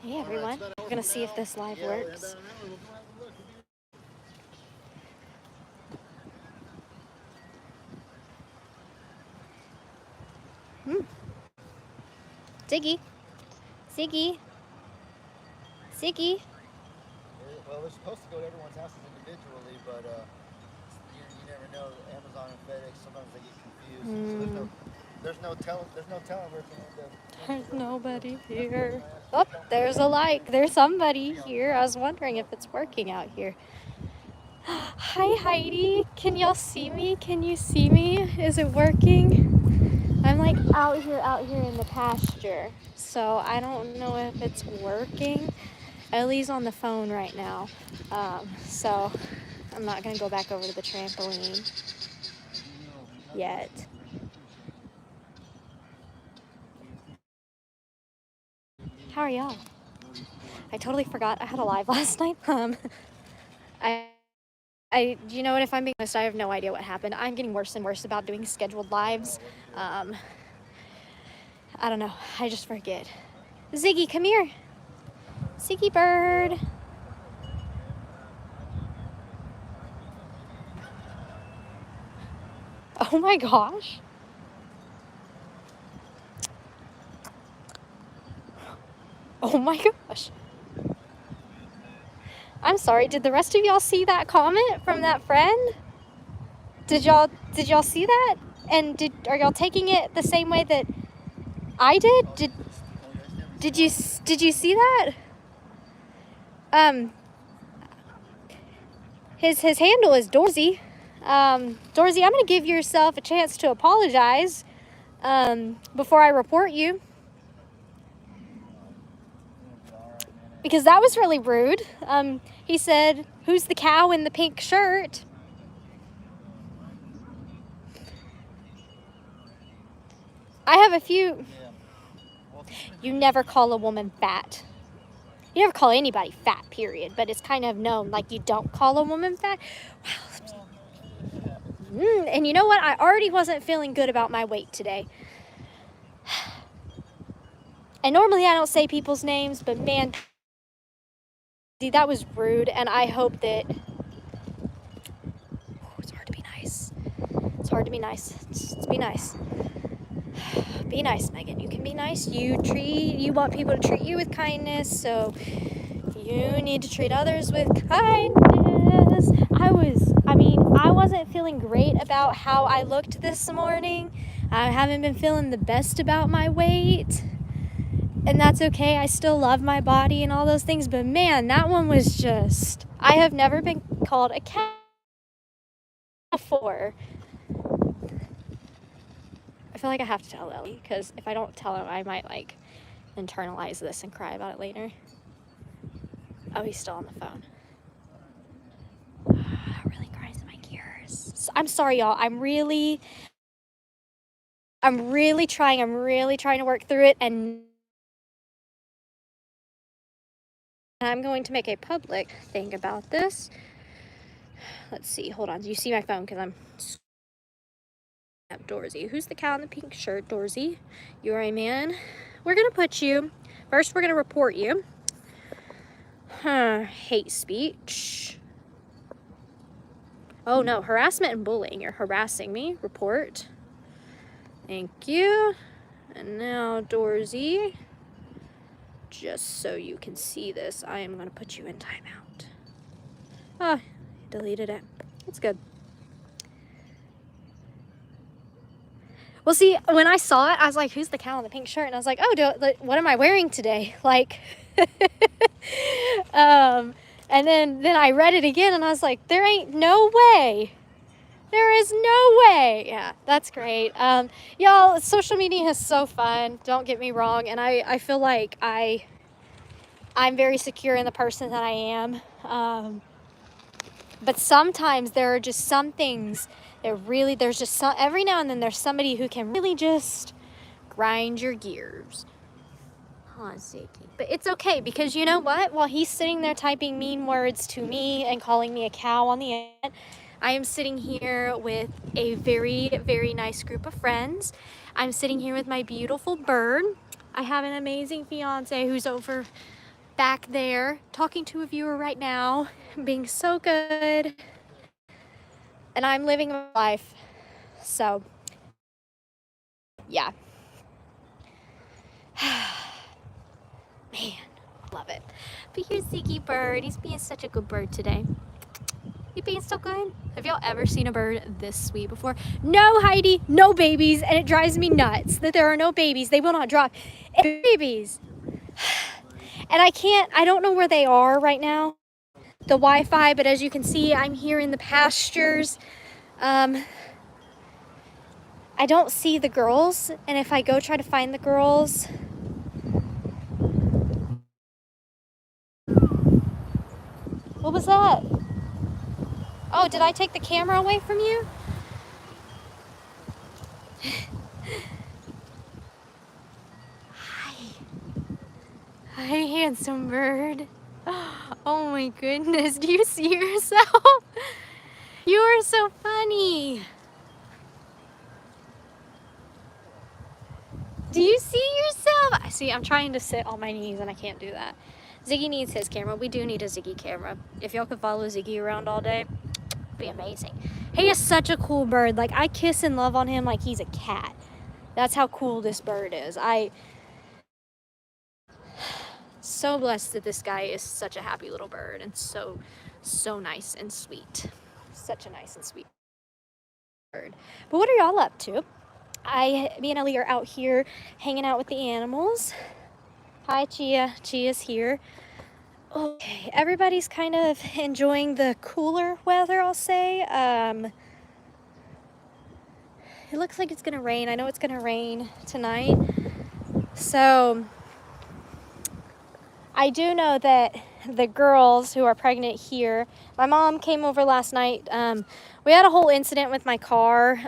Hey everyone, we're gonna see if this live works. Ziggy. Ziggy. Ziggy. Well, we're supposed to go to everyone's houses individually, but you never know. Amazon and FedEx, sometimes they get confused. So there's no telling where it's going to There's nobody here. Oh, there's a like. There's somebody here. I was wondering if it's working out here. Hi Heidi, can y'all see me? Can you see me? Is it working? I'm like out here in the pasture. So I don't know if it's working. Ellie's on the phone right now. So I'm not gonna go back over to the trampoline yet. How are y'all? I totally forgot I had a live last night. You know what, if I'm being honest, I have no idea what happened. I'm getting worse and worse about doing scheduled lives. I don't know, I just forget. Ziggy, come here. Ziggy bird. Oh my gosh. Oh my gosh. I'm sorry, did the rest of y'all see that comment from that friend? Did y'all see that? And are y'all taking it the same way that I did? Did you see that? His handle is Dorsey. Dorsey, I'm gonna give yourself a chance to apologize before I report you, because that was really rude. He said, "Who's the cow in the pink shirt?" I have a few. You never call a woman fat. You never call anybody fat, period. But it's kind of known, like, you don't call a woman fat. Wow. And you know what? I already wasn't feeling good about my weight today. And normally I don't say people's names, but man, that was rude. And I hope that... it's hard to be nice. It's hard to be nice. Just be nice. Be nice, Megan. You can be nice. You want people to treat you with kindness, so you need to treat others with kindness. I wasn't feeling great about how I looked this morning. I haven't been feeling the best about my weight. And that's okay. I still love my body and all those things. But man, that one was just... I have never been called a cat before. I feel like I have to tell Ellie, because if I don't tell him, I might like internalize this and cry about it later. Oh, he's still on the phone. It really grinds my gears. So, I'm sorry, y'all. I'm really trying to work through it, and I'm going to make a public thing about this. Let's see. Hold on. Do you see my phone? Because I'm... Dorsey. Who's the cow in the pink shirt? Dorsey, you're a man. We're going to put you... First, we're going to report you. Hate speech. Oh, no. Harassment and bullying. You're harassing me. Report. Thank you. And now, Dorsey, just so you can see this, I am going to put you in timeout. Ah, deleted it. That's good. Well, see, when I saw it, I was like, who's the cow in the pink shirt? And I was like, oh, what am I wearing today? Like, and then I read it again, and I was like, there ain't no way. There is no way. Yeah, that's great. Y'all, social media is so fun. Don't get me wrong. And I feel like I'm very secure in the person that I am. But sometimes there are just some things that there's just every now and then there's somebody who can really just grind your gears. But it's okay, because you know what? While he's sitting there typing mean words to me and calling me a cow on the end, I am sitting here with a very, very nice group of friends. I'm sitting here with my beautiful bird. I have an amazing fiance who's over back there talking to a viewer right now, being so good, and I'm living my life. So, yeah. Man, love it. But here's Ziggy Bird. He's being such a good bird today. You being so good? Have y'all ever seen a bird this sweet before? No, Heidi, no babies, and it drives me nuts that there are no babies. They will not drop babies. And I don't know where they are right now, the Wi-Fi, but as you can see, I'm here in the pastures. I don't see the girls, and if I go try to find the girls, what was that? Oh, did I take the camera away from you? Hi. Hi, handsome bird. Oh my goodness, do you see yourself? You are so funny. Do you see yourself? See, I'm trying to sit on my knees and I can't do that. Ziggy needs his camera. We do need a Ziggy camera. If y'all could follow Ziggy around all day, it'd be amazing. He is such a cool bird. Like, I kiss and love on him like he's a cat. That's how cool this bird is. So blessed that this guy is such a happy little bird and so nice and sweet. Such a nice and sweet bird. But what are y'all up to? Me and Ellie are out here hanging out with the animals. Hi, Chia. Chia's here. Okay, everybody's kind of enjoying the cooler weather, I'll say. It looks like it's gonna rain. I know it's gonna rain tonight. So I do know that the girls who are pregnant here, my mom came over last night. We had a whole incident with my car.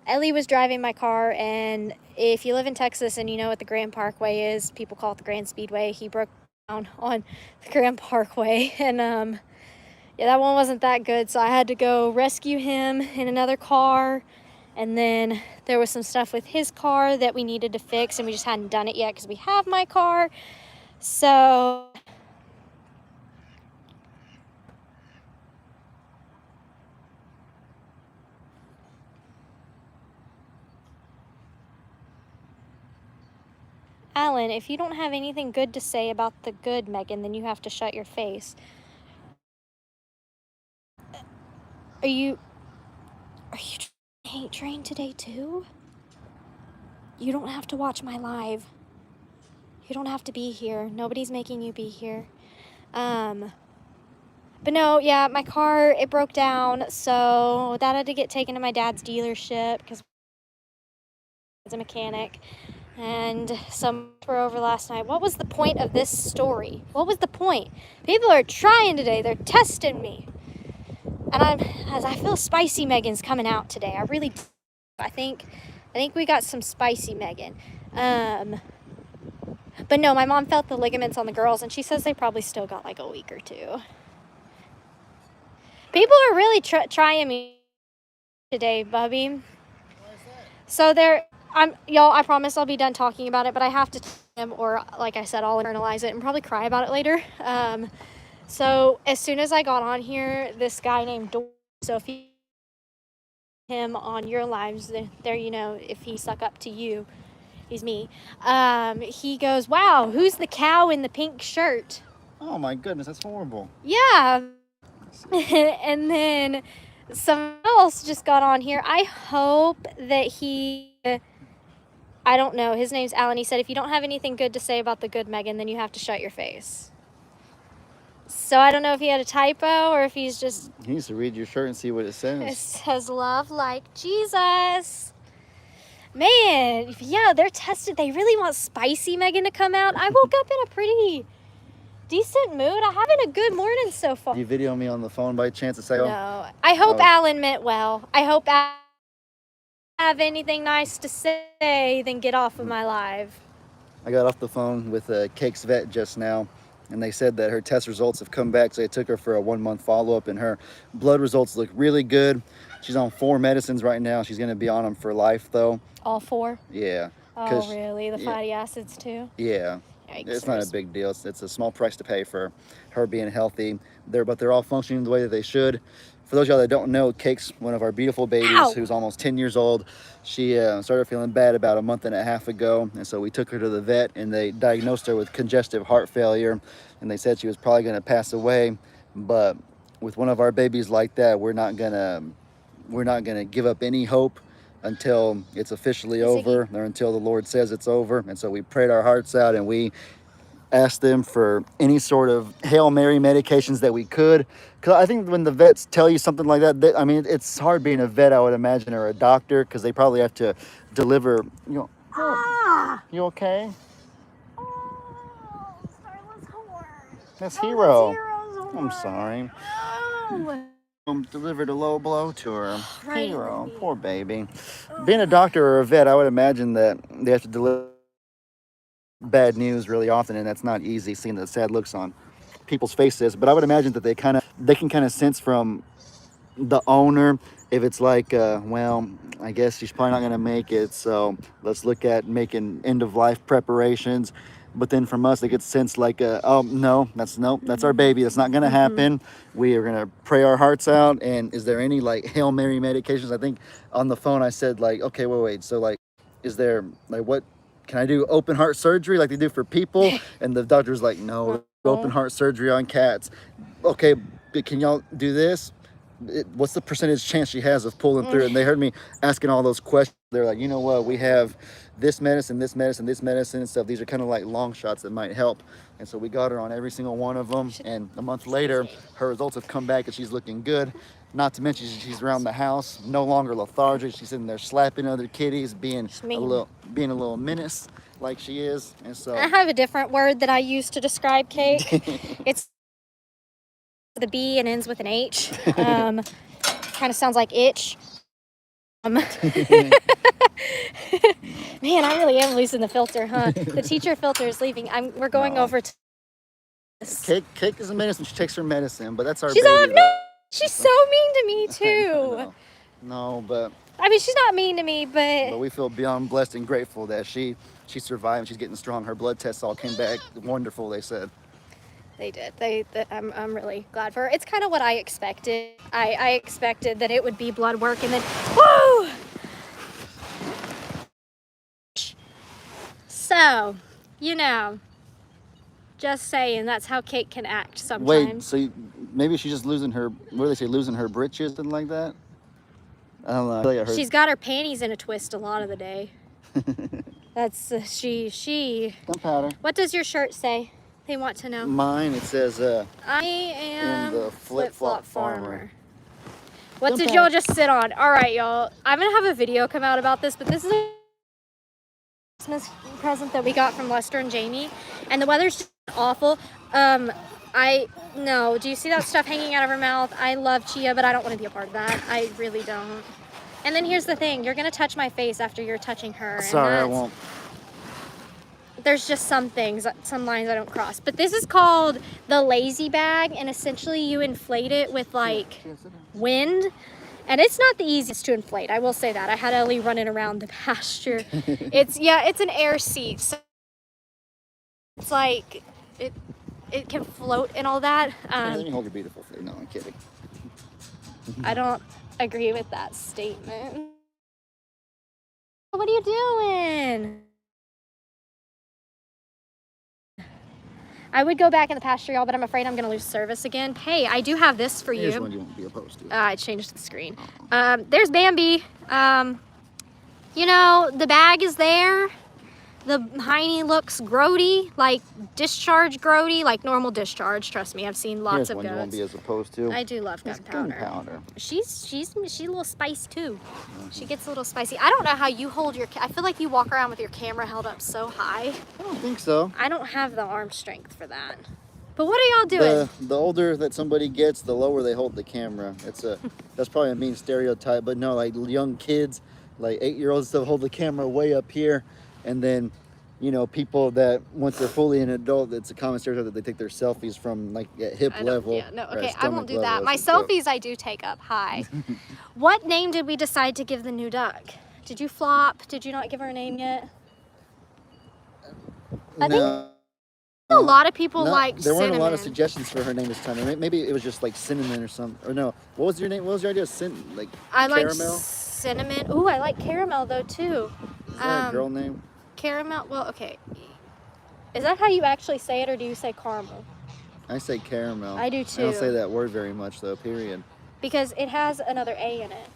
Ellie was driving my car, and if you live in Texas and you know what the Grand Parkway is, people call it the Grand Speedway. He broke down on the Grand Parkway, and yeah, that one wasn't that good, so I had to go rescue him in another car, and then there was some stuff with his car that we needed to fix, and we just hadn't done it yet because we have my car. So Alan, if you don't have anything good to say about the good Megan, then you have to shut your face. Are you hate train today too? You don't have to watch my live. You don't have to be here. Nobody's making you be here. But no, yeah, my car, it broke down, so that had to get taken to my dad's dealership because he's a mechanic. And some were over last night. What was the point of this story? What was the point? People are trying today. They're testing me. And I feel spicy Megan's coming out today. I think we got some spicy Megan. But no, my mom felt the ligaments on the girls, and she says they probably still got like a week or two. People are really trying me today, Bubby. Why is that? So y'all, I promise I'll be done talking about it, but I have to tell him, or like I said, I'll internalize it and probably cry about it later. So as soon as I got on here, this guy named Dor, so if you him on your lives, there you know, if he stuck up to you, he's me. He goes, wow, who's the cow in the pink shirt? Oh my goodness, that's horrible. Yeah. And then someone else just got on here. I hope that I don't know, his name's Alan. He said, if you don't have anything good to say about the good Megan, then you have to shut your face. So I don't know if he had a typo or if he's just... He needs to read your shirt and see what it says. It says, love like Jesus. Man, yeah, they're tested. They really want spicy Megan to come out. I woke up in a pretty decent mood. I'm having a good morning so far. You video me on the phone by chance to say, no, I hope Alan meant well. I hope Alan have anything nice to say, then get off of my live. I got off the phone with Cake's vet just now, and they said that her test results have come back, so they took her for a 1-month follow-up, and her blood results look really good. She's on 4 medicines right now. She's going to be on them for life, though. All 4? Yeah. Oh, really? The yeah, fatty acids too? yeah. Yikes. It's not a big deal. It's a small price to pay for her being healthy. But they're all functioning the way that they should. For those of y'all that don't know, Cake's one of our beautiful babies Ow! who's almost 10 years old. She started feeling bad about a month and a half ago, and so we took her to the vet, and they diagnosed her with congestive heart failure, and they said she was probably going to pass away. But with one of our babies like that, we're not gonna give up any hope until it's officially over, or until the Lord says it's over. And so we prayed our hearts out, and we asked them for any sort of Hail Mary medications that we could. Because I think when the vets tell you something like that, I mean, it's hard being a vet, I would imagine, or a doctor, because they probably have to deliver, you know. You okay? Oh, Starla's horn. That's Hero. Hero's horn. I'm sorry. Oh. Delivered a low blow to her. Right. Hero, poor baby. Being a doctor or a vet, I would imagine that they have to deliver bad news really often, and that's not easy, seeing the sad looks on people's faces. But I would imagine that they can kind of sense from the owner if it's like, well, I guess she's probably not going to make it, so let's look at making end of life preparations. But then from us, they get sense like, oh no, that's our baby. That's not going to happen. We are going to pray our hearts out. And is there any like Hail Mary medications? I think on the phone I said like, okay, wait. So like, is there like what? Can I do open heart surgery like they do for people? And the doctor's like, no, open heart surgery on cats. Okay, but can y'all do this? What's the percentage chance she has of pulling through? And they heard me asking all those questions. They're like, you know what, we have this medicine and stuff. These are kind of like long shots that might help. And so we got her on every single one of them. And a month later, her results have come back and she's looking good. Not to mention she's around the house, no longer lethargic. She's sitting there slapping other kitties, being a little menace like she is. And so I have a different word that I use to describe Cake. It's with a B and ends with an H. Kind of sounds like itch. Man, I really am losing the filter, huh? The teacher filter is leaving. We're going over to this. Cake is a medicine. She takes her medicine, but that's our She's baby. She's so mean to me too. No, but I mean, she's not mean to me, but we feel beyond blessed and grateful that she survived and she's getting strong. Her blood tests all came back wonderful, they said. they did. I'm really glad for her. It's kind of what I expected. I expected that it would be blood work and then, whoa! So, you know, just saying, that's how Cake can act sometimes. Wait, so maybe she's just losing her, what do they say, losing her britches, something like that? I don't know. I feel like She's got her panties in a twist a lot of the day. That's, she. Gunpowder. What does your shirt say? They want to know. Mine, it says, I am the flip-flop farmer. What did y'all just sit on? All right, y'all. I'm going to have a video come out about this, but this is a Christmas present that we got from Lester and Jamie, and the weather's just awful. No, do you see that stuff hanging out of her mouth? I love Chia, but I don't want to be a part of that. I really don't. And then here's the thing, you're gonna touch my face after you're touching her. Sorry, I won't. There's just some things, some lines I don't cross. But this is called the lazy bag, and essentially you inflate it with like wind. And it's not the easiest to inflate, I will say that. I had Ellie running around the pasture. It's an air seat. So it's like, it can float and all that. Let me hold your beautiful face. No, I'm kidding. I don't agree with that statement. What are you doing? I would go back in the pasture, y'all, but I'm afraid I'm going to lose service again. Hey, I do have this for you. Here's one you won't be opposed to. I changed the screen. There's Bambi. You know, the bag is there. The hiney looks grody, like discharge grody, like normal discharge. Trust me, I've seen lots of goats. Here's one you won't be as opposed to. I do love gunpowder. Gunpowder. She's a little spice too. She gets a little spicy. I don't know how you hold your. I feel like you walk around with your camera held up so high. I don't think so. I don't have the arm strength for that. But what are y'all doing? The older that somebody gets, the lower they hold the camera. That's probably a mean stereotype, but no, like young kids, like 8-year-olds still hold the camera way up here, and then, you know, people that once they're fully an adult, it's a common stereotype that they take their selfies from like at hip level. Yeah, no, okay, I won't do that. My selfies I do take up high. What name did we decide to give the new duck? Did you flop? Did you not give her a name yet? I think No. a lot of people No, like there weren't a lot of cinnamon. suggestions for her name this time. Maybe it was just like cinnamon or something. Or no, what was your name? What was your idea? Like I like caramel? cinnamon. Ooh, I like caramel though too. Is that a girl name? Caramel. Well, okay. Is that how you actually say it, or do you say caramel? I say caramel. I do I don't too. say that word very much though. Period. Because it has another A in it.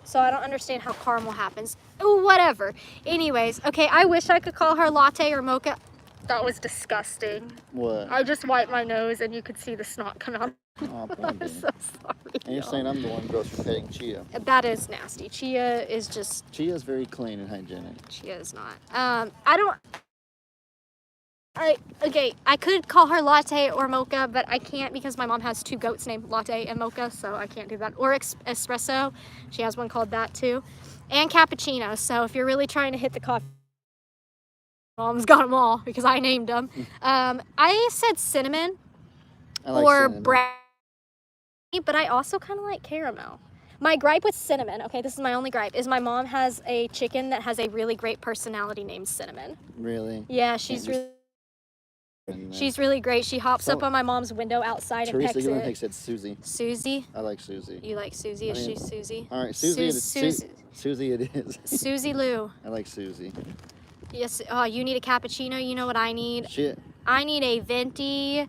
So I don't understand how caramel happens. Ooh, whatever. Anyways, okay, I wish I could call her latte or mocha. That was disgusting. What? I just wiped my nose and you could see the snot come out. Oh, poor I'm baby. so sorry. And you're saying I'm the one gross for petting Chia. That is nasty. Chia is just. Chia's very clean and hygienic. Chia is not. I don't. Okay, I could call her latte or mocha, but I can't because my mom has 2 goats named Latte and Mocha, so I can't do that. Or espresso, she has one called that too, and cappuccino. So if you're really trying to hit the coffee, mom's got them all because I named them. I said cinnamon or brownie, but I also kind of like caramel. My gripe with cinnamon, okay, this is my only gripe, is my mom has a chicken that has a really great personality named Cinnamon. Really? Yeah, she's really great. She hops up on my mom's window outside and pecks it. Teresa said Susie. Susie? I like Susie. You like Susie? Is she Susie? All right, Susie. Susie it is. Susie Lou. I like Susie. Yes. Oh, you need a cappuccino. You know what I need? Shit. I need a venti.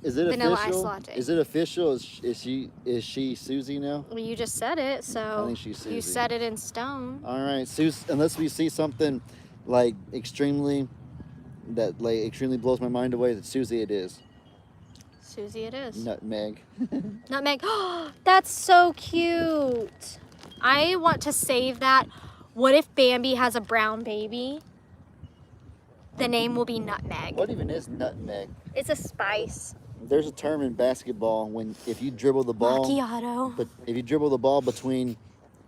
Is it vanilla official? Ice latte. Is it official? Is she Susie now? Well, you just said it, so I think she's Susie. You set it in stone. All right, Susie. Unless we see something like extremely blows my mind away, that Susie it is. Susie it is. Nutmeg. Nutmeg. That's so cute. I want to save that. What if Bambi has a brown baby? The name will be Nutmeg. What even is nutmeg? It's a spice. There's a term in basketball if you dribble the ball. Macchiato. But if you dribble the ball between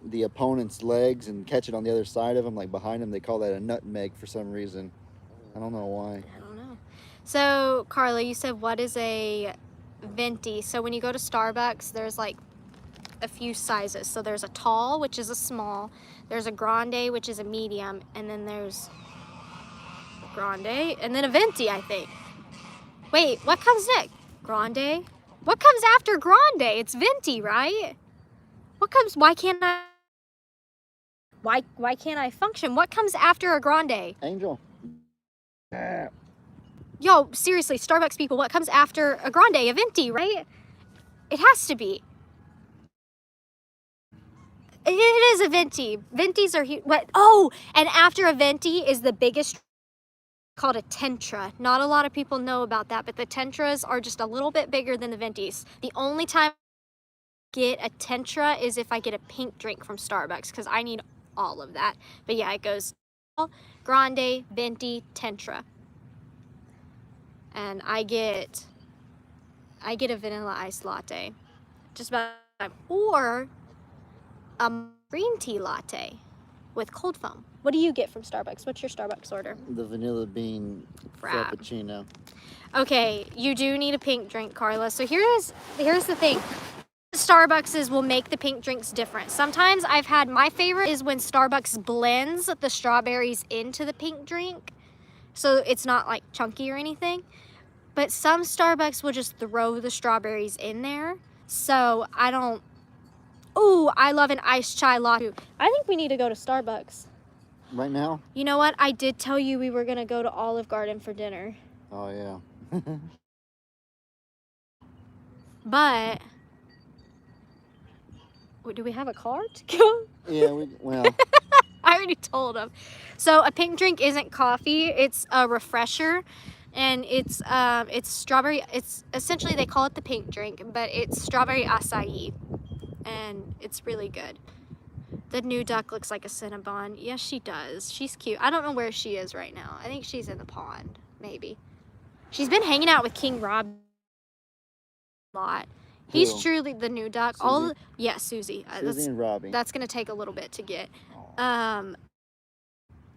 the opponent's legs and catch it on the other side of them, like behind them, they call that a nutmeg for some reason. I don't know why. I don't know. So, Carla, you said what is a venti? So when you go to Starbucks, there's like a few sizes. So there's a tall, which is a small. There's a grande, which is a medium. And then there's a grande. And then a venti, I think. Wait, what comes next? Grande? What comes after grande? It's venti, right? What comes, why can't I function? What comes after a grande? Angel. Yo, seriously, Starbucks people, what comes after a grande? A venti, right? It has to be. It is a venti. Ventis are huge. What? Oh, and after a venti is the biggest, called a tentra. Not a lot of people know about that, but the tentras are just a little bit bigger than the ventis. The only time I get a tentra is if I get a pink drink from Starbucks, because I need all of that. But yeah, it goes grande, venti, tentra. And I get a vanilla iced latte. Just about time. Or a green tea latte with cold foam. What do you get from Starbucks? What's your Starbucks order? The vanilla bean frappuccino. Okay, you do need a pink drink, Carla. So here's the thing. Starbucks will make the pink drinks different. Sometimes I've had, my favorite is when Starbucks blends the strawberries into the pink drink. So it's not like chunky or anything. But some Starbucks will just throw the strawberries in there. So I don't, ooh, I love an iced chai latte. I think we need to go to Starbucks. Right now? You know what? I did tell you we were gonna go to Olive Garden for dinner. Oh yeah. But, do we have a car to go? Yeah, well. I already told him. So a pink drink isn't coffee, it's a refresher. And it's strawberry, it's essentially, they call it the pink drink, but it's strawberry acai. And it's really good. The new duck looks like a Cinnabon. Yes, she does. She's cute. I don't know where she is right now. I think she's in the pond, maybe. She's been hanging out with King Rob a lot. He's truly the new duck. Susie? Yeah, Susie. Susie and Robbie. That's gonna take a little bit to get. Because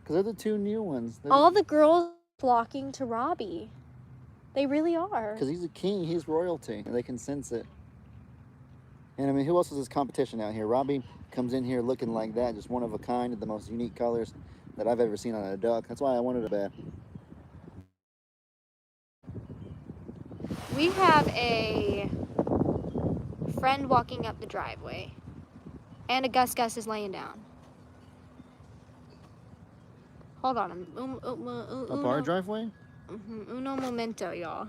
they're the 2 new ones. All the girls flocking to Robbie. They really are. Because he's a king, he's royalty, and they can sense it. And I mean, who else is this competition out here? Robbie comes in here looking like that, just one of a kind, of the most unique colors that I've ever seen on a duck. That's why I wanted a bad. We have a friend walking up the driveway, and a Gus Gus is laying down. Hold on. Up our driveway? Uno momento, y'all.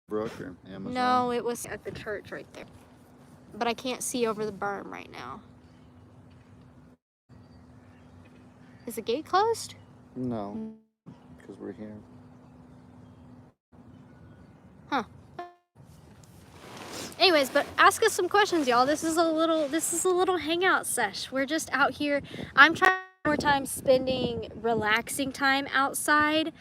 Brook or Amazon? No, it was at the church right there. But I can't see over the berm right now. Is the gate closed? No, because we're here. Huh. Anyways, but ask us some questions, y'all. This is a little hangout sesh. We're just out here. I'm trying more time spending relaxing time outside.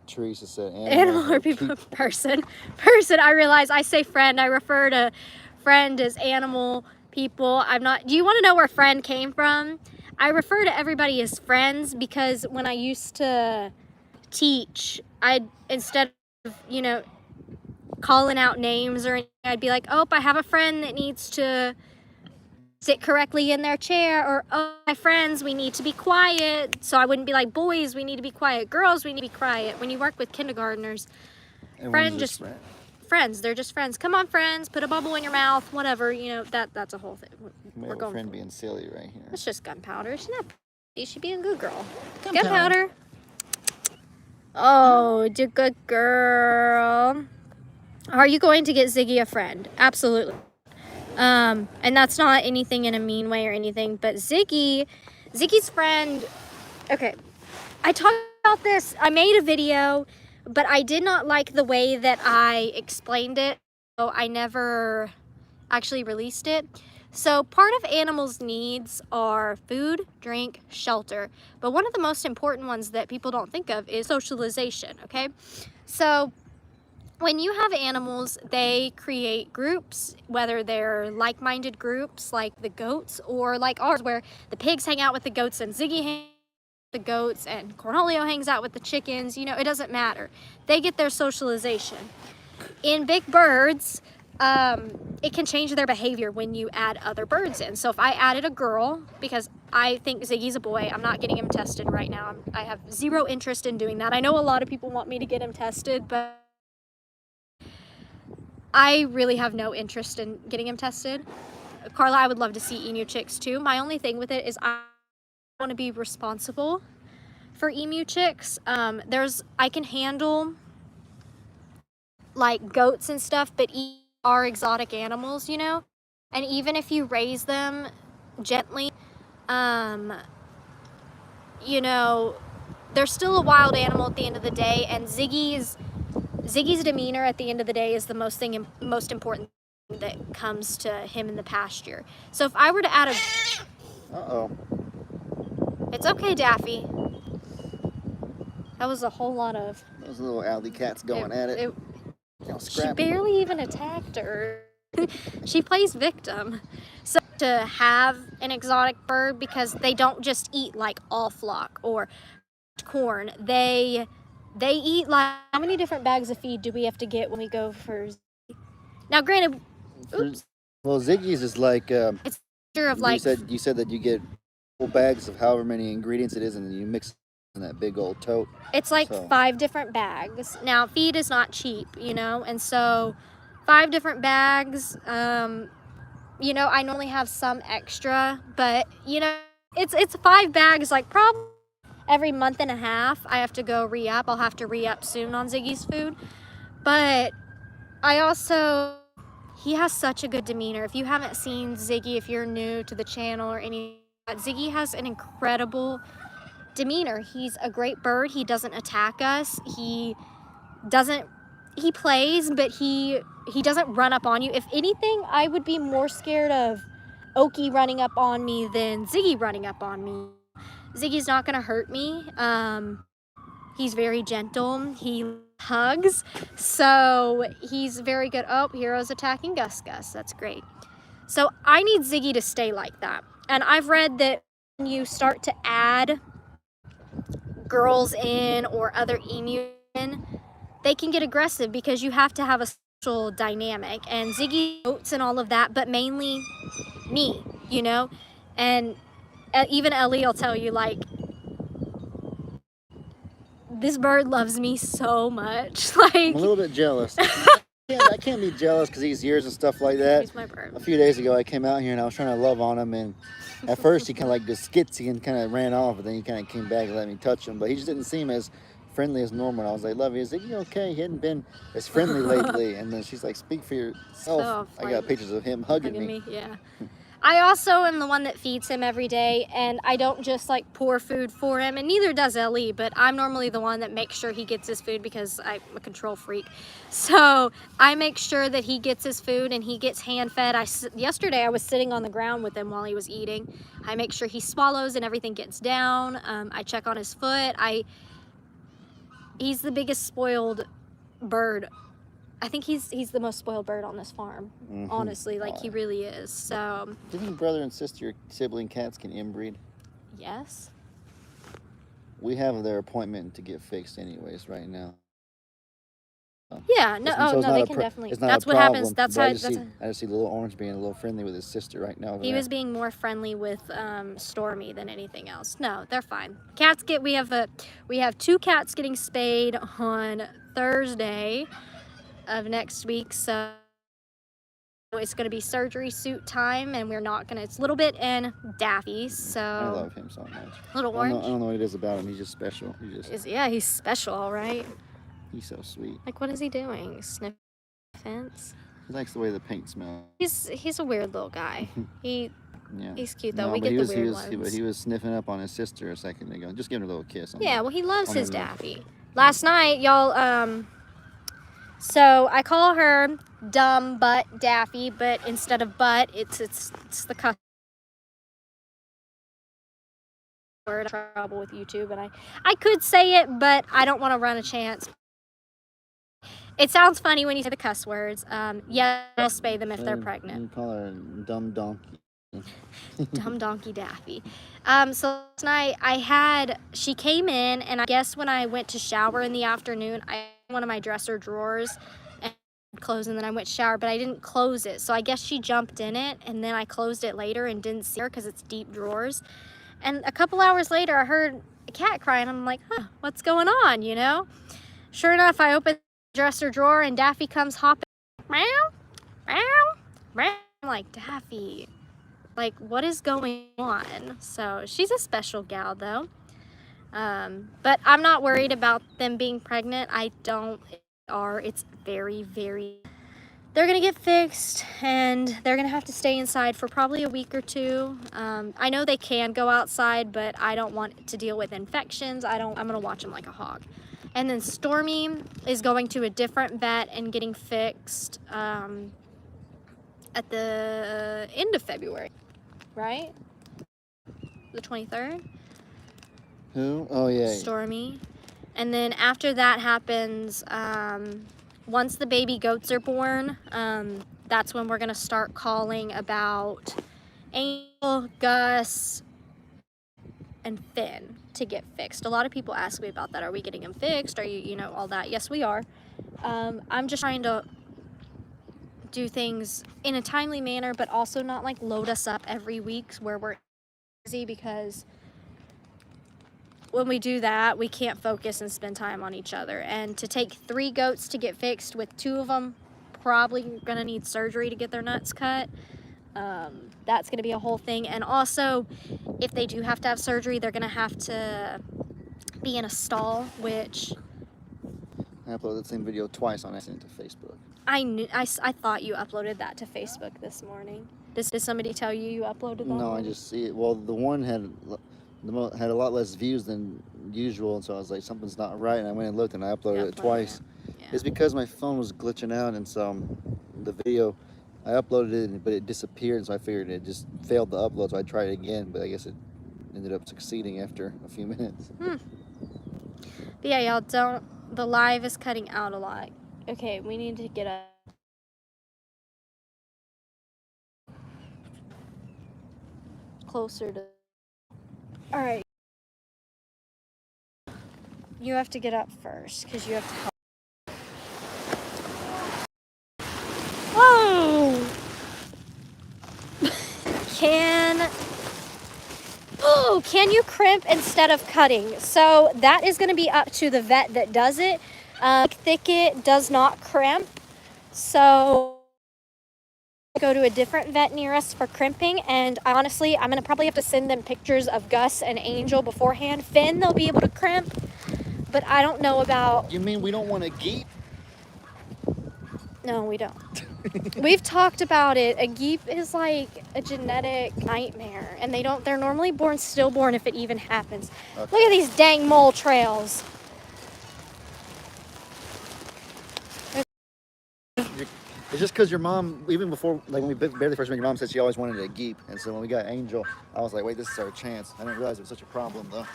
Teresa said Animal or people person. I realize I say friend. I refer to friend as animal, people. I'm not. Do you want to know where friend came from? I refer to everybody as friends because when I used to teach, instead of, you know, calling out names or anything, I'd be like, oh, I have a friend that needs to sit correctly in their chair, or oh, my friends, we need to be quiet. So I wouldn't be like, boys, we need to be quiet, girls, we need to be quiet. When you work with kindergartners, friends, they're just friends. Come on, friends, put a bubble in your mouth, whatever, you know, that's a whole thing. We're going friend being silly right here. It's just gunpowder. She's not pretty. She's being a good girl. Gunpowder. Oh, you're a good girl. Are you going to get Ziggy a friend? Absolutely. And that's not anything in a mean way or anything, but Ziggy's friend, okay, I talked about this, I made a video, but I did not like the way that I explained it, so I never actually released it. So part of animals' needs are food, drink, shelter, but one of the most important ones that people don't think of is socialization, okay? So when you have animals, they create groups, whether they're like-minded groups like the goats or like ours where the pigs hang out with the goats and Ziggy hangs with the goats and Cornholio hangs out with the chickens. You know, it doesn't matter. They get their socialization. In big birds, it can change their behavior when you add other birds in. So if I added a girl, because I think Ziggy's a boy, I'm not getting him tested right now. I have zero interest in doing that. I know a lot of people want me to get him tested, but I really have no interest in getting him tested. Carla, I would love to see emu chicks too. My only thing with it is I want to be responsible for emu chicks. I can handle like goats and stuff, but are exotic animals, you know? And even if you raise them gently, you know, they're still a wild animal at the end of the day, and Ziggy's demeanor at the end of the day is the most important thing that comes to him in the pasture. So if I were to add Uh-oh. It's okay, Daffy. That was a whole lot of... Those little alley cats going at it. She barely even attacked her. She plays victim. So to have an exotic bird, because they don't just eat like all flock or corn, they eat like, how many different bags of feed do we have to get when we go for Ziggy? Now granted, oops. Well, Ziggy's is like, it's of like, you said that you get full bags of however many ingredients it is, and then you mix in that big old tote. It's like 5 different bags. Now feed is not cheap, you know, and so 5 different bags. You know, I normally have some extra, but you know, it's 5 bags, like probably every month and a half I have to go re-up. I'll have to re-up soon on Ziggy's food. But I also, he has such a good demeanor. If you haven't seen Ziggy, if you're new to the channel or any, Ziggy has an incredible demeanor. He's a great bird. He doesn't attack us. He plays, but he doesn't run up on you. If anything, I would be more scared of Oki running up on me than Ziggy running up on me. Ziggy's not gonna hurt me. He's very gentle. He hugs, so he's very good. Oh, Hero's attacking Gus Gus. That's great. So I need Ziggy to stay like that. And I've read that when you start to add girls in or other emu in, they can get aggressive because you have to have a social dynamic. And Ziggy goats and all of that, but mainly me, you know? And even Ellie will tell you, like, this bird loves me so much. I'm Like, a little bit jealous. I can't be jealous because he's yours and stuff like that. he's my bird. A few days ago, I came out here and I was trying to love on him, and at first he kind of like just skitsy and kind of ran off, but then he kind of came back and let me touch him. But he just didn't seem as friendly as normal. I was like, "Lovey, is he okay? He hadn't been as friendly lately." And then she's like, "Speak for yourself." I got pictures of him hugging me. Yeah. I also am the one that feeds him every day, and I don't just like pour food for him, and neither does Ellie, but I'm normally the one that makes sure he gets his food because I'm a control freak. So I make sure that he gets his food and he gets hand fed. Yesterday I was sitting on the ground with him while he was eating. I make sure he swallows and everything gets down. I check on his foot. He's the biggest spoiled bird. I think he's the most spoiled bird on this farm, honestly. Like, he really is. So, do you think brother and sister sibling cats can inbreed? Yes. We have their appointment to get fixed anyways right now. Yeah, no, So no, they can definitely. It's not That's a what problem, happens. That's but how. I just see little Orange being a little friendly with his sister right now. He was being more friendly with Stormy than anything else. No, they're fine. Cats we have 2 cats getting spayed on Thursday of next week, so it's going to be surgery suit time, and we're not going to, it's a little bit in Daffy, so. I love him so much. Little Orange? I don't know what it is about him. He's just special. Yeah, he's special, all right. He's so sweet. Like, what is he doing? Sniffing the fence? He likes the way the paint smells. He's a weird little guy. Yeah. He's cute, though. No, we get the weird ones. But he was sniffing up on his sister a second ago. Just giving her a little kiss. Yeah, well, he loves his Daffy. Last night, y'all, so I call her dumb butt Daffy, but instead of butt, it's the cuss word. I'm in trouble with YouTube, and I could say it, but I don't want to run a chance. It sounds funny when you say the cuss words. Yeah, I'll spay them if they're pregnant. You call her dumb donkey. Dumb donkey Daffy. So last night she came in, and I guess when I went to shower in the afternoon, I had one of my dresser drawers and closed, and then I went to shower, but I didn't close it. So I guess she jumped in it, and then I closed it later and didn't see her because it's deep drawers. And a couple hours later, I heard a cat crying. I'm like, huh, what's going on, you know? Sure enough, I opened the dresser drawer, and Daffy comes hopping. Meow, meow, meow. I'm like, Daffy, like, what is going on? So she's a special gal, though. But I'm not worried about them being pregnant. It's very, very, they're gonna get fixed, and they're gonna have to stay inside for probably a week or 2. I know they can go outside, but I don't want to deal with infections. I'm gonna watch them like a hog. And then Stormy is going to a different vet and getting fixed at the end of February, right? The 23rd? Who? Oh, yeah. Stormy. And then after that happens, once the baby goats are born, that's when we're going to start calling about Angel, Gus, and Finn to get fixed. A lot of people ask me about that. Are we getting them fixed? Are you know, all that? Yes, we are. I'm just trying to do things in a timely manner, but also not like load us up every week where we're busy, because when we do that, we can't focus and spend time on each other. And to take 3 goats to get fixed, with 2 of them probably gonna need surgery to get their nuts cut, that's gonna be a whole thing. And also, if they do have to have surgery, they're gonna have to be in a stall, which I uploaded the same video twice on accident to Facebook. I thought you uploaded that to Facebook this morning. Did somebody tell you uploaded that? No, I just see it. Well, the one had a lot less views than usual, and so I was like, something's not right, and I went and looked, and I uploaded it twice. Yeah. It's because my phone was glitching out, and so the video, I uploaded it, but it disappeared, so I figured it just failed the upload, so I tried it again, but I guess it ended up succeeding after a few minutes. But yeah, y'all, the live is cutting out a lot. Okay, we need to get up closer to. All right. You have to get up first, because you have to help. Whoa! Oh, can you crimp instead of cutting? So that is going to be up to the vet that does it. Thicket does not crimp. So go to a different vet near us for crimping, and honestly, I'm going to probably have to send them pictures of Gus and Angel beforehand. Finn, they'll be able to crimp, but I don't know about... You mean we don't want to geep? No, we don't. We've talked about it. A geep is like a genetic nightmare, and they're normally stillborn if it even happens. Okay. Look at these dang mole trails. It's just because your mom, even before, like when we barely first met, your mom said she always wanted a geep, and so when we got Angel, I was like, wait, this is our chance. I didn't realize it was such a problem, though.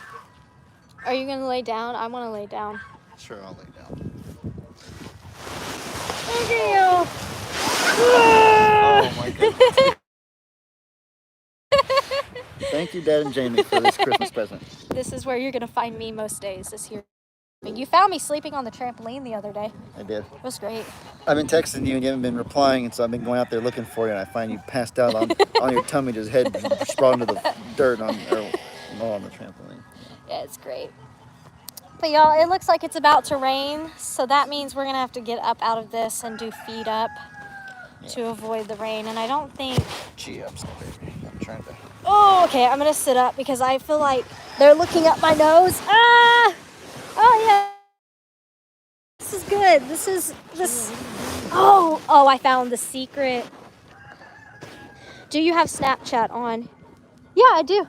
Are you gonna lay down? I want to lay down. Sure, I'll lay down. Okay. Oh my goodness. Thank you, Dad and Jamie, for this Christmas present. This is where you're gonna find me most days this year. You found me sleeping on the trampoline the other day. I did. It was great. I've been texting you and you haven't been replying, and so I've been going out there looking for you, and I find you passed out on your tummy, just head sprawled into the dirt on the trampoline. Yeah, it's great. But y'all, it looks like it's about to rain, so that means we're gonna have to get up out of this and do feet up to avoid the rain. And I don't think... Gee, I'm sorry, baby. I'm trying to... Oh, okay, I'm gonna sit up because I feel like they're looking up my nose. Ah! Oh, yeah. This is good. This... Oh, I found the secret. Do you have Snapchat on? Yeah, I do.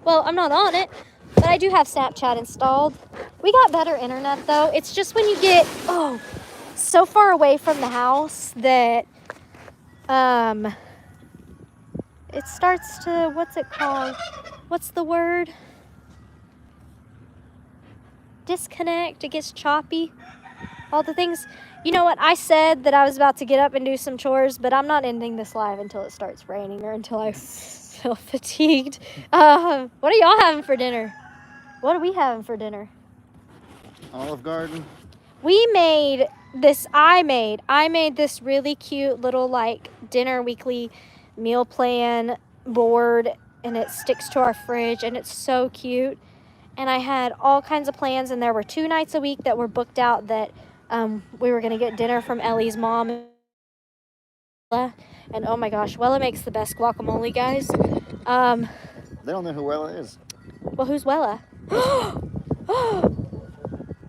Well, I'm not on it, but I do have Snapchat installed. We got better internet, though. It's just when you get, so far away from the house that, it starts to, what's it called? What's the word? Disconnect. It gets choppy. All the things. You know what? I said that I was about to get up and do some chores, but I'm not ending this live until it starts raining or until I feel fatigued. What are y'all having for dinner? What are we having for dinner? Olive Garden. We made this. I made this really cute little like dinner weekly meal plan board, and it sticks to our fridge, and it's so cute. And I had all kinds of plans, and there were 2 nights a week that were booked out that we were going to get dinner from Ellie's mom. And oh my gosh, Wella makes the best guacamole, guys. They don't know who Wella is. Well, who's Wella?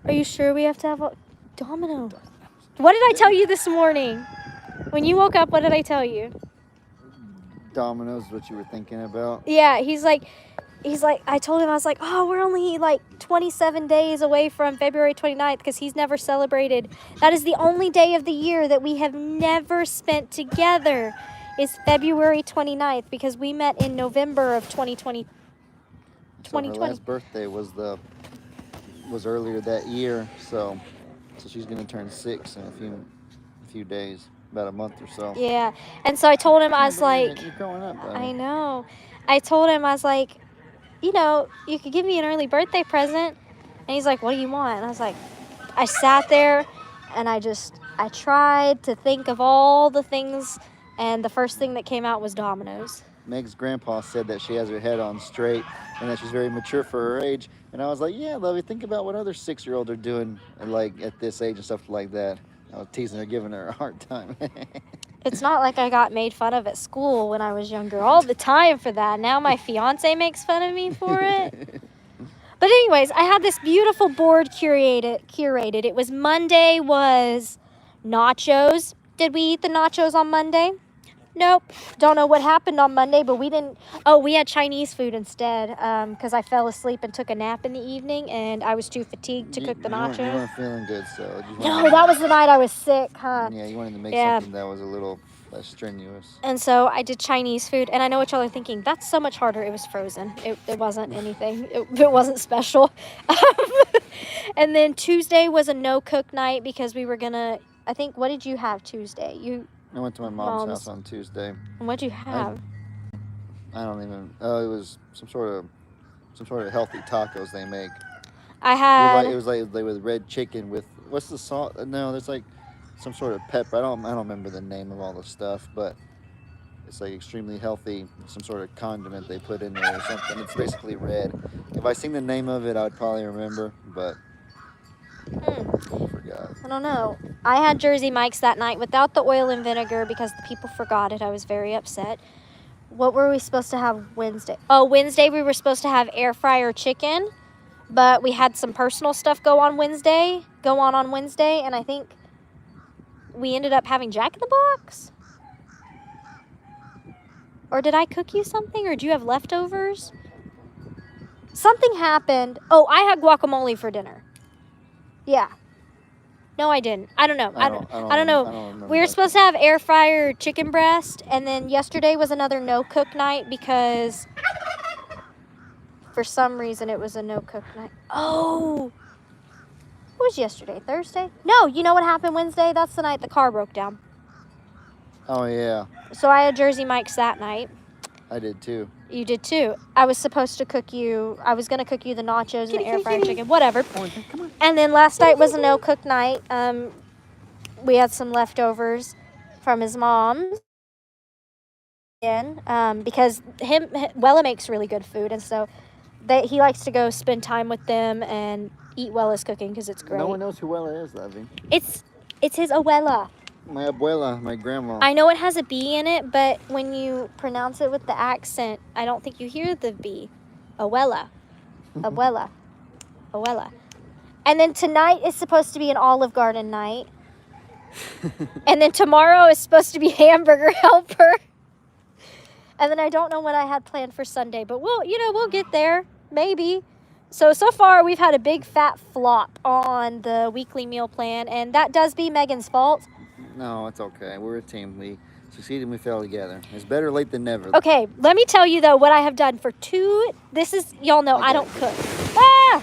Are you sure we have to have a Domino? What did I tell you this morning? When you woke up, what did I tell you? Domino's what you were thinking about. Yeah, he's like, I told him, I was like, oh, we're only like 27 days away from February 29th because he's never celebrated. That is the only day of the year that we have never spent together is February 29th because we met in November of 2020. So her last birthday was earlier that year, so she's gonna turn 6 in a few days, about a month or so. Yeah, and so I told him, I was like, you're growing up, buddy. I know. I told him, I was like, you know, you could give me an early birthday present. And he's like, what do you want? And I was like, I sat there and I tried to think of all the things, and the first thing that came out was Domino's. Meg's grandpa said that she has her head on straight and that she's very mature for her age. And I was like, yeah, Lovey, think about what other 6-year-olds are doing like at this age and stuff like that. I was teasing her, giving her a hard time. It's not like I got made fun of at school when I was younger all the time for that. Now my fiance makes fun of me for it. But anyways, I had this beautiful board curated. It was Monday was nachos. Did we eat the nachos on Monday? Nope. Don't know what happened on Monday, but we didn't. Oh, we had Chinese food instead because I fell asleep and took a nap in the evening, and I was too fatigued to cook the nachos. You weren't feeling good, so. No, that was the night I was sick, huh? Yeah, you wanted to make something that was a little less strenuous. And so I did Chinese food, and I know what y'all are thinking. That's so much harder. It was frozen. It wasn't anything. It wasn't special. And then Tuesday was a no-cook night because we were gonna. I think. What did you have Tuesday? I went to my mom's house on Tuesday. And what'd you have? I don't even. Oh, it was some sort of healthy tacos they make. I had. It was like with red chicken with what's the salt? No, there's like some sort of pepper. I don't remember the name of all the stuff, but It's like extremely healthy, some sort of condiment they put in there or something. It's basically red. If I seen the name of it, I'd probably remember, but I forgot. I don't know. I had Jersey Mike's that night without the oil and vinegar because the people forgot it. I was very upset. What were we supposed to have Wednesday? Oh, Wednesday we were supposed to have air fryer chicken, but we had some personal stuff go on Wednesday, and I think we ended up having Jack in the Box. Or did I cook you something, or do you have leftovers? Something happened. Oh, I had guacamole for dinner. Yeah. No, I didn't. I don't know. I don't know. I don't remember. We were supposed to have air fryer chicken breast, and then yesterday was another no cook night because for some reason it was a no cook night. Oh, what was yesterday? Thursday? No, you know what happened Wednesday? That's the night the car broke down. Oh yeah, So I had Jersey Mike's that night. I did too. You did too. I was supposed to cook you. I was gonna cook you the nachos and the air fryer chicken, whatever. Come on. And then last night was a no cook night. We had some leftovers from his mom's. Because Wella makes really good food, and so he likes to go spend time with them and eat Wella's cooking because it's great. No one knows who Wella is, Lovey. It's his abuela. My abuela, my grandma. I know it has a B in it, but when you pronounce it with the accent, I don't think you hear the B. Abuela. Abuela. Abuela. And then tonight is supposed to be an Olive Garden night. And then tomorrow is supposed to be Hamburger Helper. And then I don't know what I had planned for Sunday, but we'll get there. Maybe. So far we've had a big fat flop on the weekly meal plan, and that does be Megan's fault. No, it's okay. We're a team. We succeeded and we fell together. It's better late than never. Okay, let me tell you though what I have done for y'all know I don't cook. Ah!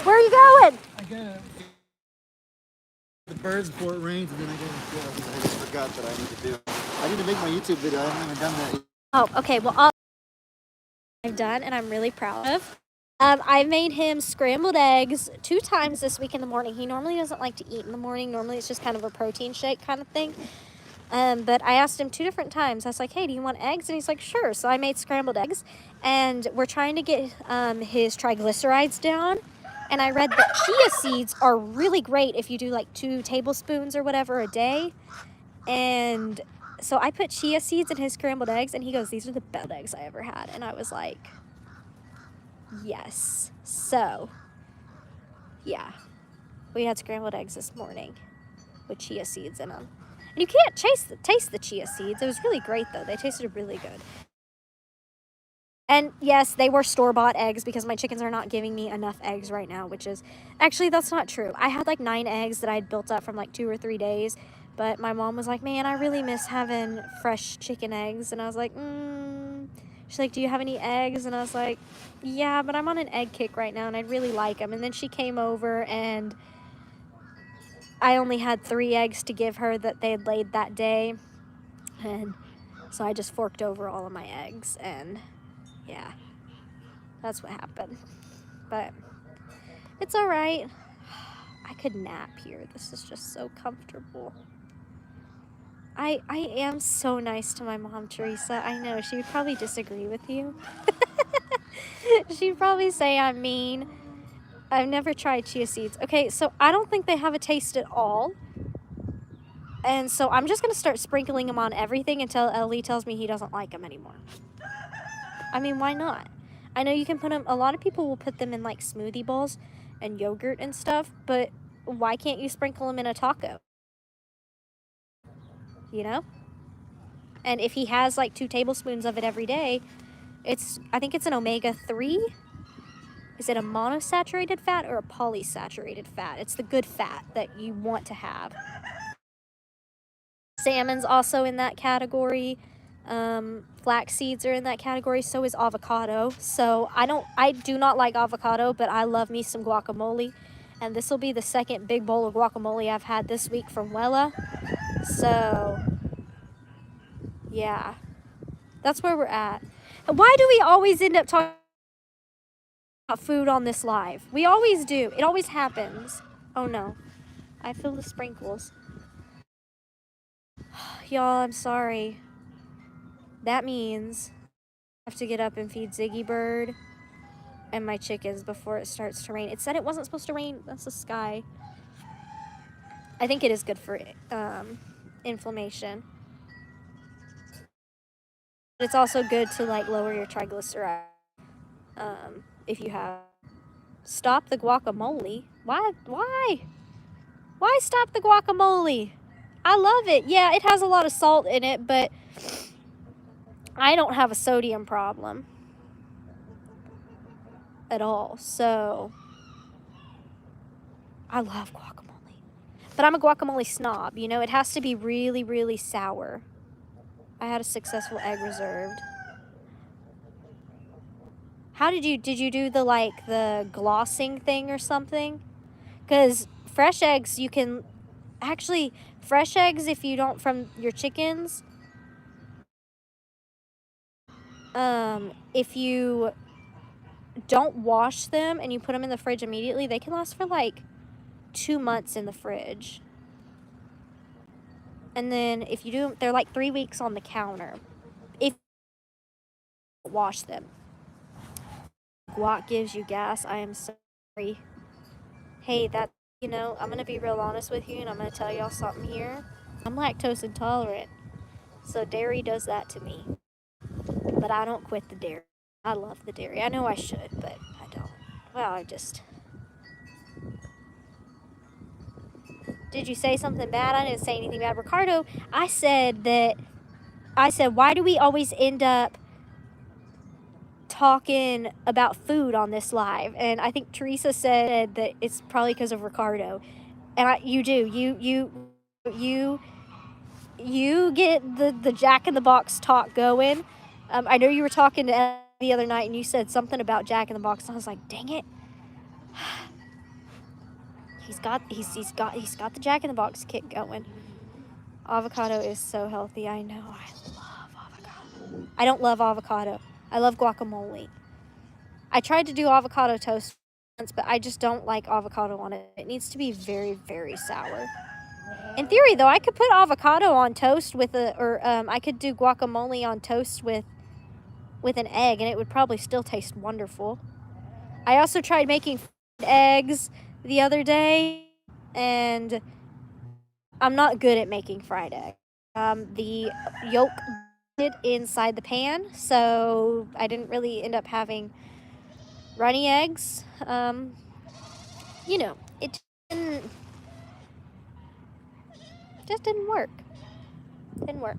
Where are you going? I gotta the birds before it rains, and then I just forgot that I need to do. I need to make my YouTube video. I haven't even done that yet. Oh, okay. Well, all I've done, and I'm really proud of. I made him scrambled eggs 2 times this week in the morning. He normally doesn't like to eat in the morning. Normally it's just kind of a protein shake kind of thing. But I asked him 2 different times. I was like, hey, do you want eggs? And he's like, sure. So I made scrambled eggs. And we're trying to get his triglycerides down. And I read that chia seeds are really great if you do like 2 tablespoons or whatever a day. And so I put chia seeds in his scrambled eggs. And he goes, these are the best eggs I ever had. And I was like, yes. So, yeah. We had scrambled eggs this morning with chia seeds in them. And you can't taste the chia seeds. It was really great, though. They tasted really good. And, yes, they were store-bought eggs because my chickens are not giving me enough eggs right now, which is... Actually, that's not true. I had, like, 9 eggs that I had built up from, like, 2 or 3 days. But my mom was like, man, I really miss having fresh chicken eggs. And I was like, She's like, do you have any eggs? And I was like, yeah, but I'm on an egg kick right now, and I'd really like them. And then she came over, and I only had 3 eggs to give her that they had laid that day. And so I just forked over all of my eggs, and yeah, that's what happened. But it's all right. I could nap here. This is just so comfortable. I am so nice to my mom, Teresa. I know. She would probably disagree with you. She'd probably say I'm mean. I've never tried chia seeds. Okay, so I don't think they have a taste at all. And so I'm just going to start sprinkling them on everything until Ellie tells me he doesn't like them anymore. I mean, why not? I know you can put them... A lot of people will put them in, like, smoothie bowls and yogurt and stuff, but why can't you sprinkle them in a taco? You know? And if he has like 2 tablespoons of it every day, I think it's an omega-3. Is it a monosaturated fat or a polysaturated fat? It's the good fat that you want to have. Salmon's also in that category. Flax seeds are in that category. So is avocado. So I do not like avocado, but I love me some guacamole. And this will be the second big bowl of guacamole I've had this week from Wella. So, yeah, that's where we're at. And why do we always end up talking about food on this live? We always do. It always happens. Oh, no. I feel the sprinkles. Y'all, I'm sorry. That means I have to get up and feed Ziggy Bird and my chickens before it starts to rain. It said it wasn't supposed to rain. That's the sky. I think it is good for inflammation. But it's also good to like lower your triglycerides if you have. Stop the guacamole. Why? Why stop the guacamole? I love it. Yeah, it has a lot of salt in it, but I don't have a sodium problem at all. So I love guacamole. But I'm a guacamole snob, you know? It has to be really, really sour. I had a successful egg reserved. How did you do the like the glossing thing or something? Because fresh eggs, you can actually fresh eggs if you don't from your chickens. If you don't wash them and you put them in the fridge immediately, they can last for like 2 months in the fridge. And then if you do, they're like 3 weeks on the counter. If you wash them. Guac gives you gas. I am sorry. Hey, that, you know, I'm going to be real honest with you and I'm going to tell y'all something here. I'm lactose intolerant. So dairy does that to me. But I don't quit the dairy. I love the dairy. I know I should, but I don't. Well, I just... Did you say something bad? I didn't say anything bad. Ricardo, I said, why do we always end up talking about food on this live? And I think Teresa said that it's probably because of Ricardo. And you do. You get the Jack in the Box talk going. I know you were talking to Ed the other night and you said something about Jack in the Box. And I was like, dang it. He's got the Jack in the Box kick going. Avocado is so healthy. I know. I love avocado. I don't love avocado. I love guacamole. I tried to do avocado toast once, but I just don't like avocado on it. It needs to be very, very sour. In theory, though, I could put avocado on toast with I could do guacamole on toast with an egg, and it would probably still taste wonderful. I also tried making eggs the other day, and I'm not good at making fried eggs. The yolk inside the pan, so I didn't really end up having runny eggs. You know, it just didn't work. Didn't work.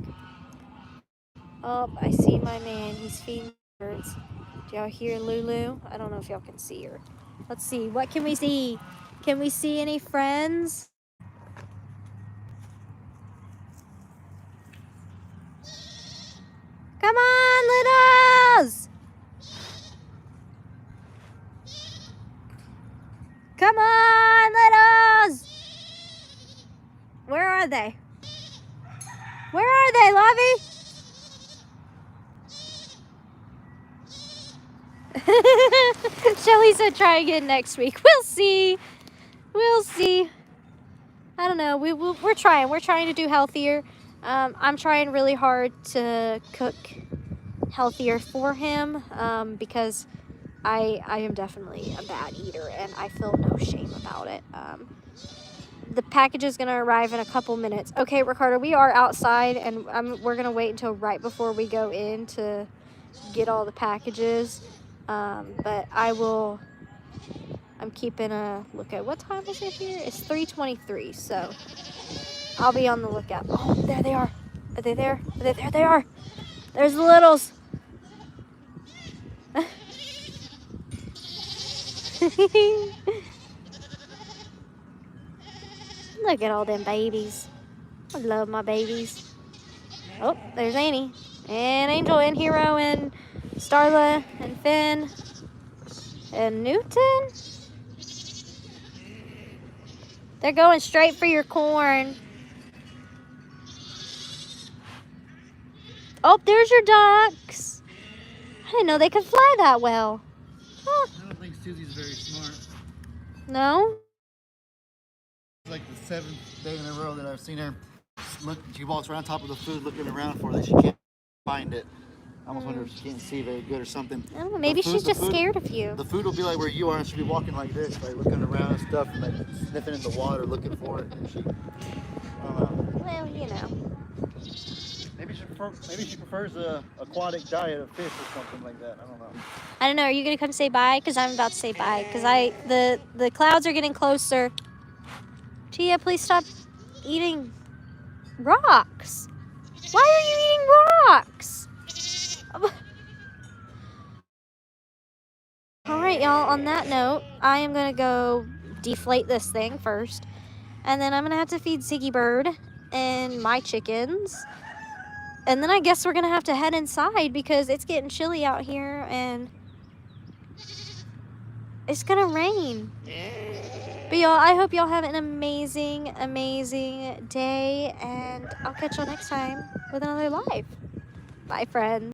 Oh, I see my man. He's feeding birds. Do y'all hear Lulu? I don't know if y'all can see her. Let's see. What can we see? Can we see any friends? Come on, littles! Come on, littles! Where are they? Where are they, Lovey? Shelly said try again next week. We'll see. We'll see. I don't know. We're trying. We're trying to do healthier. I'm trying really hard to cook healthier for him because I am definitely a bad eater and I feel no shame about it. The package is going to arrive in a couple minutes. Okay, Ricardo, we are outside and we're going to wait until right before we go in to get all the packages. But I'm keeping a lookout. What time is it here? It's 3:23, so I'll be on the lookout. Oh, there they are. Are they there? There they are. There's the littles. Look at all them babies. I love my babies. Oh, there's Annie. And Angel and Hero and Starla and Finn and Newton. They're going straight for your corn. Oh, there's your ducks. I didn't know they could fly that well. Huh. I don't think Susie's very smart. No? It's like the 7th day in a row that I've seen her look. She walks around top of the food looking around for that she can't find it. I almost wonder if she can't see very good or something. I don't know. Maybe she's just scared of you. The food will be like where you are, and she'll be walking like this, like looking around and stuff, and like sniffing in the water, looking for it. And she, I don't know. Well, you know. Maybe she prefers a aquatic diet of fish or something like that. I don't know. I don't know. Are you gonna come say bye? Cause I'm about to say bye. Cause the clouds are getting closer. Tia, please stop eating rocks. Why are you eating rocks? All right, y'all. On that note, I am gonna go deflate this thing first, and then I'm gonna have to feed Ziggy Bird and my chickens. And then I guess we're gonna have to head inside because it's getting chilly out here and it's gonna rain. But y'all, I hope y'all have an amazing, amazing day, and I'll catch y'all next time with another live. Bye, friends.